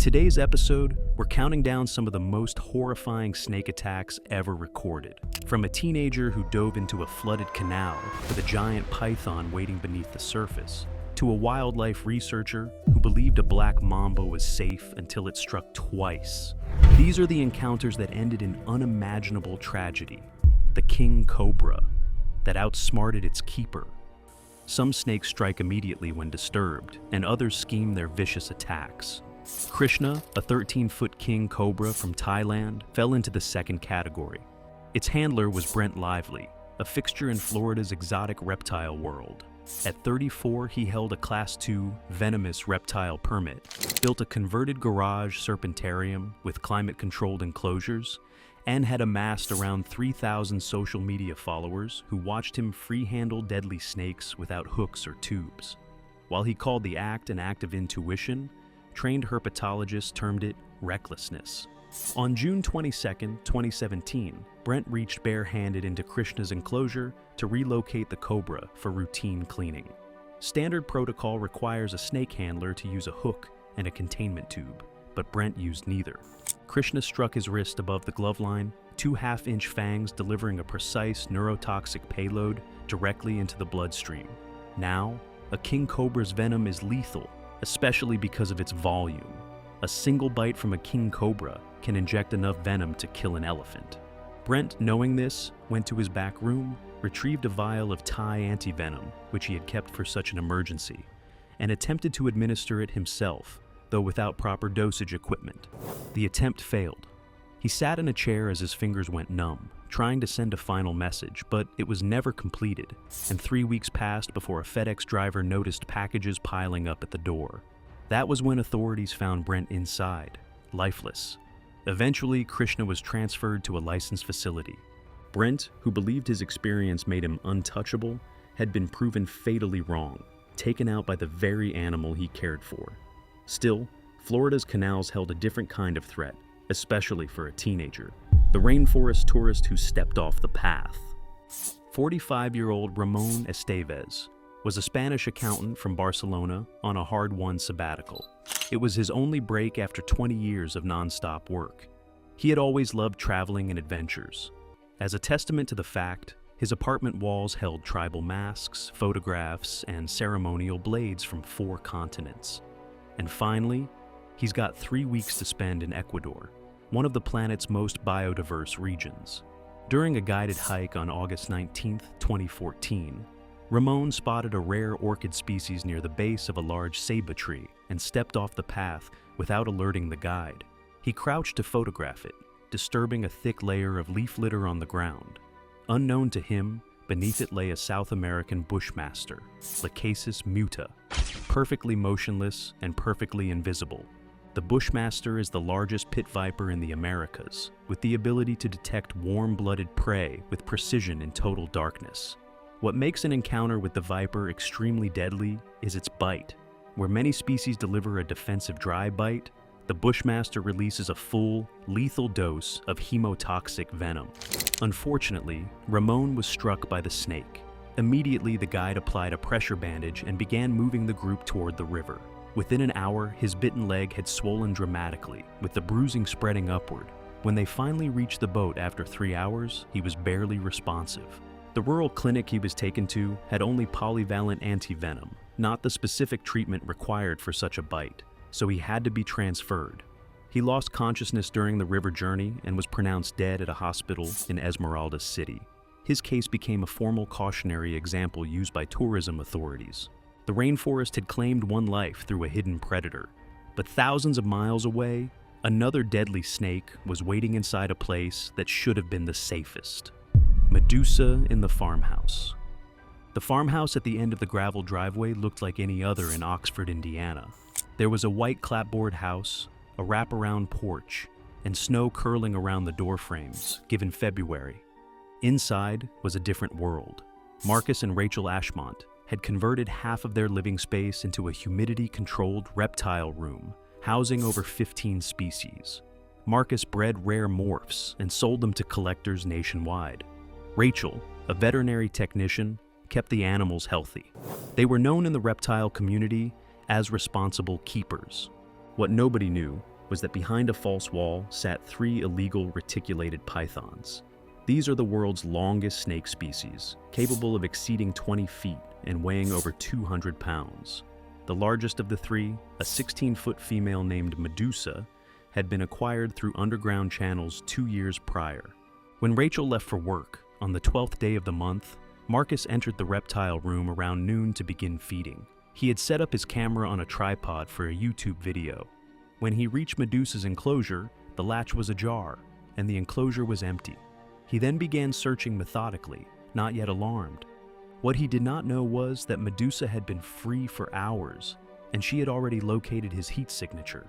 today's episode, we're counting down some of the most horrifying snake attacks ever recorded. From a teenager who dove into a flooded canal with a giant python waiting beneath the surface, to a wildlife researcher who believed a black mamba was safe until it struck twice. These are the encounters that ended in unimaginable tragedy. The king cobra, that outsmarted its keeper. Some snakes strike immediately when disturbed, and others scheme their vicious attacks. Krishna, a 13-foot king cobra from Thailand, fell into the second category. Its handler was Brent Lively, a fixture in Florida's exotic reptile world. At 34, he held a Class II venomous reptile permit, built a converted garage serpentarium with climate-controlled enclosures, and had amassed around 3,000 social media followers who watched him free-handle deadly snakes without hooks or tubes. While he called the act an act of intuition, trained herpetologists termed it recklessness. On June 22, 2017, Brent reached barehanded into Krishna's enclosure to relocate the cobra for routine cleaning. Standard protocol requires a snake handler to use a hook and a containment tube, but Brent used neither. Krishna struck his wrist above the glove line, 2 half-inch fangs delivering a precise neurotoxic payload directly into the bloodstream. Now, a king cobra's venom is lethal, especially because of its volume. A single bite from a king cobra can inject enough venom to kill an elephant. Brent, knowing this, went to his back room, retrieved a vial of Thai antivenom, which he had kept for such an emergency, and attempted to administer it himself, though without proper dosage equipment. The attempt failed. He sat in a chair as his fingers went numb, trying to send a final message, but it was never completed, and 3 weeks passed before a FedEx driver noticed packages piling up at the door. That was when authorities found Brent inside, lifeless. Eventually, Krishna was transferred to a licensed facility. Brent, who believed his experience made him untouchable, had been proven fatally wrong, taken out by the very animal he cared for. Still, Florida's canals held a different kind of threat, especially for a teenager. The rainforest tourist who stepped off the path. 45-year-old Ramon Estevez was a Spanish accountant from Barcelona on a hard-won sabbatical. It was his only break after 20 years of non-stop work. He had always loved traveling and adventures. As a testament to the fact, his apartment walls held tribal masks, photographs, and ceremonial blades from 4 continents. And finally, he's got 3 weeks to spend in Ecuador, one of the planet's most biodiverse regions. During a guided hike on August 19, 2014, Ramon spotted a rare orchid species near the base of a large ceiba tree and stepped off the path without alerting the guide. He crouched to photograph it, disturbing a thick layer of leaf litter on the ground. Unknown to him, beneath it lay a South American bushmaster, Lachesis muta, perfectly motionless and perfectly invisible. The bushmaster is the largest pit viper in the Americas, with the ability to detect warm-blooded prey with precision in total darkness. What makes an encounter with the viper extremely deadly is its bite. Where many species deliver a defensive dry bite, the bushmaster releases a full, lethal dose of hemotoxic venom. Unfortunately, Ramon was struck by the snake. Immediately, the guide applied a pressure bandage and began moving the group toward the river. Within an hour, his bitten leg had swollen dramatically, with the bruising spreading upward. When they finally reached the boat after 3 hours, he was barely responsive. The rural clinic he was taken to had only polyvalent antivenom, not the specific treatment required for such a bite, so he had to be transferred. He lost consciousness during the river journey and was pronounced dead at a hospital in Esmeralda City. His case became a formal cautionary example used by tourism authorities. The rainforest had claimed one life through a hidden predator, but thousands of miles away, another deadly snake was waiting inside a place that should have been the safest. Medusa in the farmhouse. The farmhouse at the end of the gravel driveway looked like any other in Oxford, Indiana. There was a white clapboard house, a wraparound porch, and snow curling around the door frames, given February. Inside was a different world. Marcus and Rachel Ashmont had converted half of their living space into a humidity-controlled reptile room, housing over 15 species. Marcus bred rare morphs and sold them to collectors nationwide. Rachel, a veterinary technician, kept the animals healthy. They were known in the reptile community as responsible keepers. What nobody knew was that behind a false wall sat 3 illegal reticulated pythons. These are the world's longest snake species, capable of exceeding 20 feet and weighing over 200 pounds. The largest of the 3, a 16-foot female named Medusa, had been acquired through underground channels 2 years prior. When Rachel left for work, on the 12th day of the month, Marcus entered the reptile room around noon to begin feeding. He had set up his camera on a tripod for a YouTube video. When he reached Medusa's enclosure, the latch was ajar, and the enclosure was empty. He then began searching methodically, not yet alarmed. What he did not know was that Medusa had been free for hours, and she had already located his heat signature.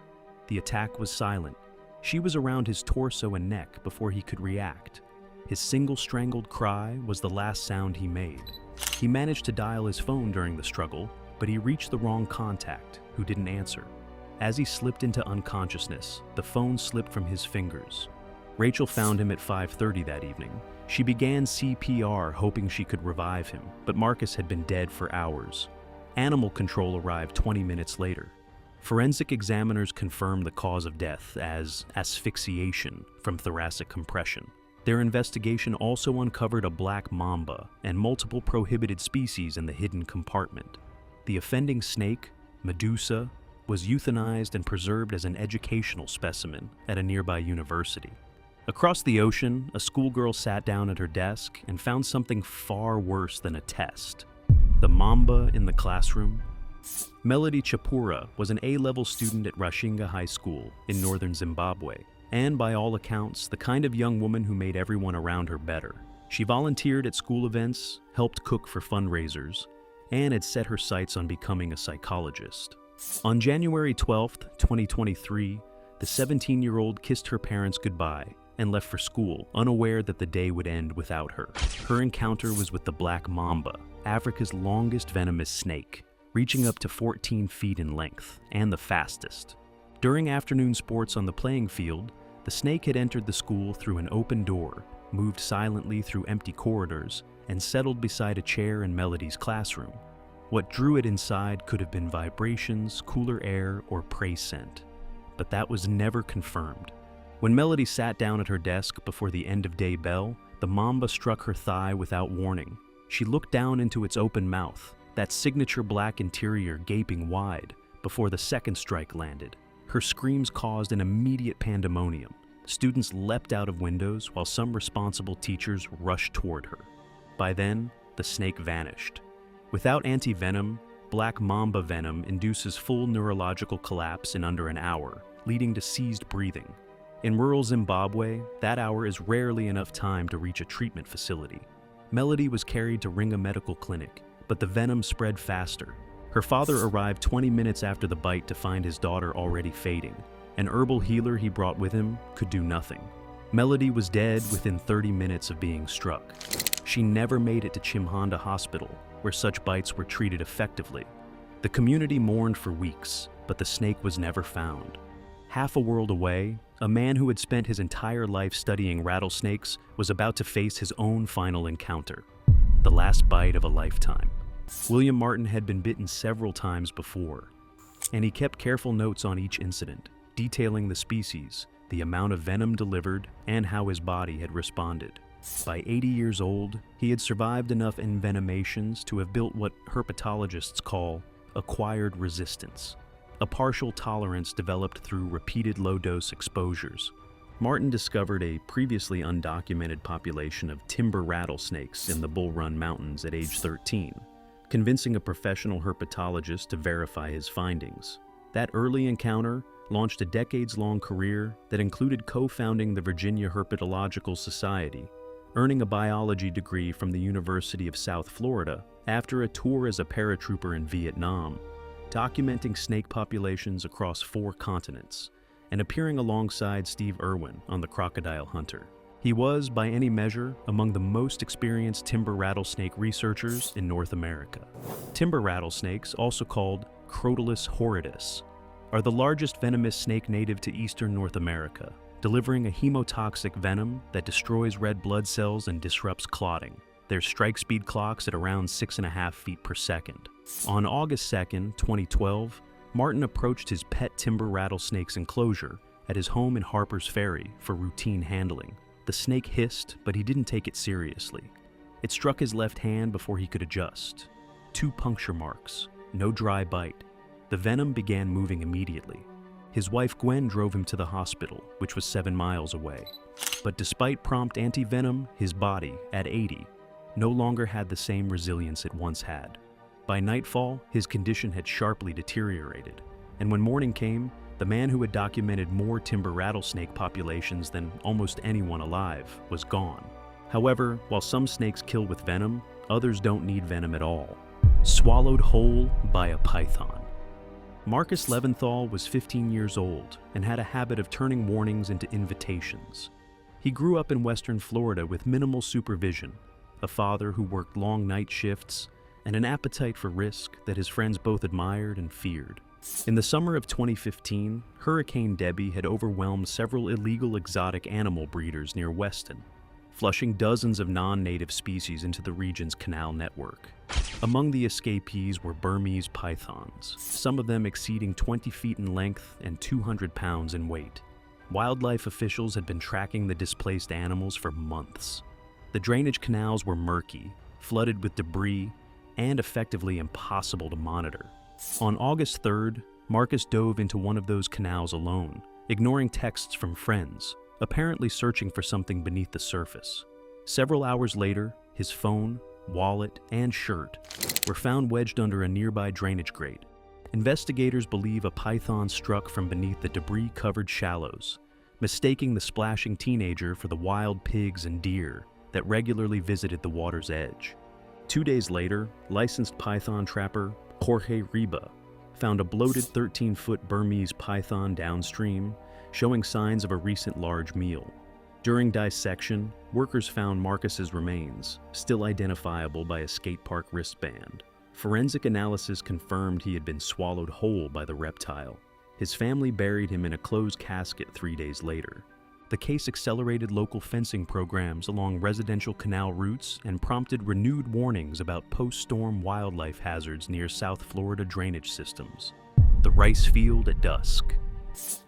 The attack was silent. She was around his torso and neck before he could react. His single strangled cry was the last sound he made. He managed to dial his phone during the struggle, but he reached the wrong contact, who didn't answer. As he slipped into unconsciousness, the phone slipped from his fingers. Rachel found him at 5:30 that evening. She began CPR, hoping she could revive him, but Marcus had been dead for hours. Animal control arrived 20 minutes later. Forensic examiners confirmed the cause of death as asphyxiation from thoracic compression. Their investigation also uncovered a black mamba and multiple prohibited species in the hidden compartment. The offending snake, Medusa, was euthanized and preserved as an educational specimen at a nearby university. Across the ocean, a schoolgirl sat down at her desk and found something far worse than a test: the mamba in the classroom. Melody Chapura was an A-level student at Rashinga High School in northern Zimbabwe, and by all accounts, the kind of young woman who made everyone around her better. She volunteered at school events, helped cook for fundraisers, and had set her sights on becoming a psychologist. On January 12, 2023, the 17-year-old kissed her parents goodbye and left for school, unaware that the day would end without her. Her encounter was with the black mamba, Africa's longest venomous snake, reaching up to 14 feet in length, and the fastest. During afternoon sports on the playing field, the snake had entered the school through an open door, moved silently through empty corridors, and settled beside a chair in Melody's classroom. What drew it inside could have been vibrations, cooler air, or prey scent, but that was never confirmed. When Melody sat down at her desk before the end-of-day bell, the mamba struck her thigh without warning. She looked down into its open mouth, that signature black interior gaping wide, before the second strike landed. Her screams caused an immediate pandemonium. Students leapt out of windows while some responsible teachers rushed toward her. By then, the snake vanished. Without anti-venom, black mamba venom induces full neurological collapse in under an hour, leading to seized breathing. In rural Zimbabwe, that hour is rarely enough time to reach a treatment facility. Melody was carried to Ringa Medical Clinic, but the venom spread faster. Her father arrived 20 minutes after the bite to find his daughter already fading. An herbal healer he brought with him could do nothing. Melody was dead within 30 minutes of being struck. She never made it to Chimhanda Hospital, where such bites were treated effectively. The community mourned for weeks, but the snake was never found. Half a world away, a man who had spent his entire life studying rattlesnakes was about to face his own final encounter, the last bite of a lifetime. William Martin had been bitten several times before, and he kept careful notes on each incident, detailing the species, the amount of venom delivered, and how his body had responded. By 80 years old, he had survived enough envenomations to have built what herpetologists call acquired resistance, a partial tolerance developed through repeated low-dose exposures. Martin discovered a previously undocumented population of timber rattlesnakes in the Bull Run Mountains at age 13, convincing a professional herpetologist to verify his findings. That early encounter launched a decades-long career that included co-founding the Virginia Herpetological Society, earning a biology degree from the University of South Florida after a tour as a paratrooper in Vietnam, documenting snake populations across 4 continents, and appearing alongside Steve Irwin on The Crocodile Hunter. He was, by any measure, among the most experienced timber rattlesnake researchers in North America. Timber rattlesnakes, also called Crotalus horridus, are the largest venomous snake native to eastern North America, delivering a hemotoxic venom that destroys red blood cells and disrupts clotting. Their strike speed clocks at around 6.5 feet per second. On August 2, 2012, Martin approached his pet timber rattlesnake's enclosure at his home in Harper's Ferry for routine handling. The snake hissed, but he didn't take it seriously. It struck his left hand before he could adjust. 2 puncture marks, no dry bite. The venom began moving immediately. His wife Gwen drove him to the hospital, which was 7 miles away. But despite prompt anti-venom, his body, at 80, no longer had the same resilience it once had. By nightfall, his condition had sharply deteriorated, and when morning came, the man who had documented more timber rattlesnake populations than almost anyone alive was gone. However, while some snakes kill with venom, others don't need venom at all. Swallowed whole by a python. Marcus Leventhal was 15 years old and had a habit of turning warnings into invitations. He grew up in western Florida with minimal supervision, a father who worked long night shifts, and an appetite for risk that his friends both admired and feared. In the summer of 2015, Hurricane Debbie had overwhelmed several illegal exotic animal breeders near Weston, flushing dozens of non-native species into the region's canal network. Among the escapees were Burmese pythons, some of them exceeding 20 feet in length and 200 pounds in weight. Wildlife officials had been tracking the displaced animals for months. The drainage canals were murky, flooded with debris, and effectively impossible to monitor. On August 3rd, Marcus dove into one of those canals alone, ignoring texts from friends, apparently searching for something beneath the surface. Several hours later, his phone, wallet, and shirt were found wedged under a nearby drainage grate. Investigators believe a python struck from beneath the debris-covered shallows, mistaking the splashing teenager for the wild pigs and deer that regularly visited the water's edge. 2 days later, licensed python trapper Jorge Riba found a bloated 13-foot Burmese python downstream, showing signs of a recent large meal. During dissection, workers found Marcus's remains, still identifiable by a skate park wristband. Forensic analysis confirmed he had been swallowed whole by the reptile. His family buried him in a closed casket 3 days later. The case accelerated local fencing programs along residential canal routes and prompted renewed warnings about post-storm wildlife hazards near South Florida drainage systems. The rice field at dusk.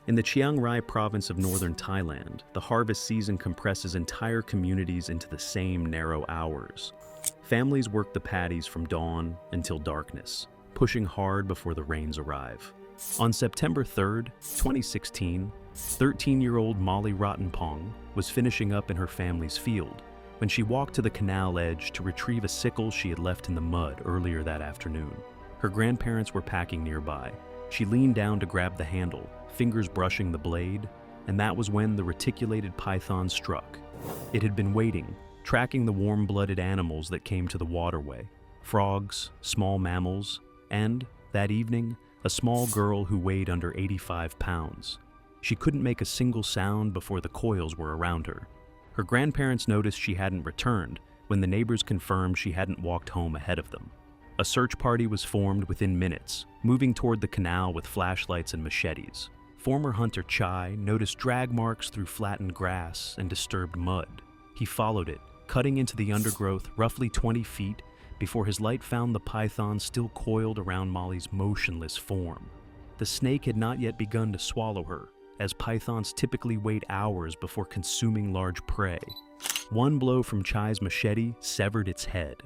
In the Chiang Rai province of northern Thailand, the harvest season compresses entire communities into the same narrow hours. Families work the paddies from dawn until darkness, pushing hard before the rains arrive. On September 3rd, 2016, 13-year-old Molly Rottenpong was finishing up in her family's field when she walked to the canal edge to retrieve a sickle she had left in the mud earlier that afternoon. Her grandparents were packing nearby. She leaned down to grab the handle, fingers brushing the blade, and that was when the reticulated python struck. It had been waiting, tracking the warm-blooded animals that came to the waterway, frogs, small mammals, and, that evening, a small girl who weighed under 85 pounds. She couldn't make a single sound before the coils were around her. Her grandparents noticed she hadn't returned when the neighbors confirmed she hadn't walked home ahead of them. A search party was formed within minutes, moving toward the canal with flashlights and machetes. Former hunter Chai noticed drag marks through flattened grass and disturbed mud. He followed it, cutting into the undergrowth roughly 20 feet before his light found the python still coiled around Molly's motionless form. The snake had not yet begun to swallow her, as pythons typically wait hours before consuming large prey. One blow from Chai's machete severed its head.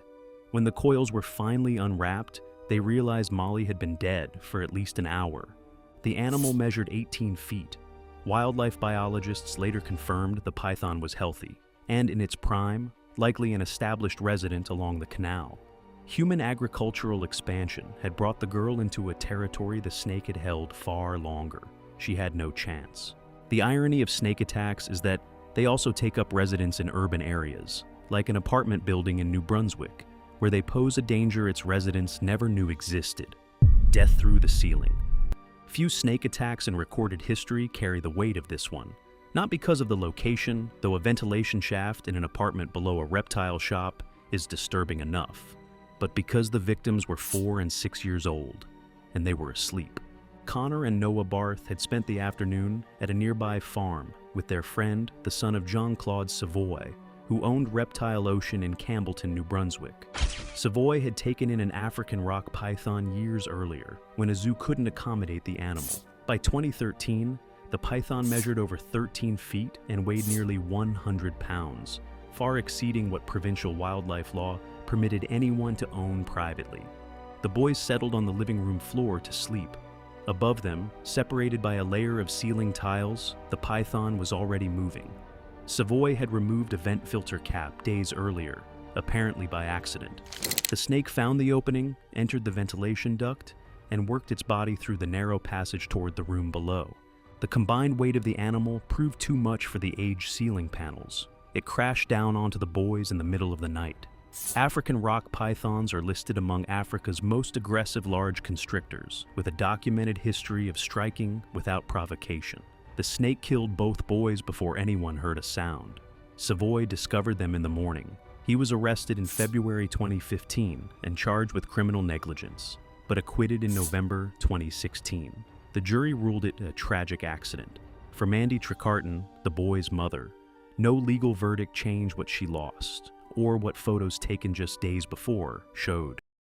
When the coils were finally unwrapped, they realized Molly had been dead for at least an hour. The animal measured 18 feet. Wildlife biologists later confirmed the python was healthy, and in its prime, likely an established resident along the canal. Human agricultural expansion had brought the girl into a territory the snake had held far longer. She had no chance. The irony of snake attacks is that they also take up residence in urban areas, like an apartment building in New Brunswick, where they pose a danger its residents never knew existed: death through the ceiling. Few snake attacks in recorded history carry the weight of this one, not because of the location, though a ventilation shaft in an apartment below a reptile shop is disturbing enough, but because the victims were 4 and 6 years old, and they were asleep. Connor and Noah Barth had spent the afternoon at a nearby farm with their friend, the son of Jean-Claude Savoy, who owned Reptile Ocean in Campbellton, New Brunswick. Savoy had taken in an African rock python years earlier, when a zoo couldn't accommodate the animal. By 2013, The python measured over 13 feet and weighed nearly 100 pounds, far exceeding what provincial wildlife law permitted anyone to own privately. The boys settled on the living room floor to sleep. Above them, separated by a layer of ceiling tiles, the python was already moving. Savoy had removed a vent filter cap days earlier, apparently by accident. The snake found the opening, entered the ventilation duct, and worked its body through the narrow passage toward the room below. The combined weight of the animal proved too much for the aged ceiling panels. It crashed down onto the boys in the middle of the night. African rock pythons are listed among Africa's most aggressive large constrictors, with a documented history of striking without provocation. The snake killed both boys before anyone heard a sound. Savoy discovered them in the morning. He was arrested in February 2015 and charged with criminal negligence, but acquitted in November 2016. The jury ruled it a tragic accident. For Mandy Tricarton, the boy's mother, no legal verdict changed what she lost, or what photos taken just days before showed.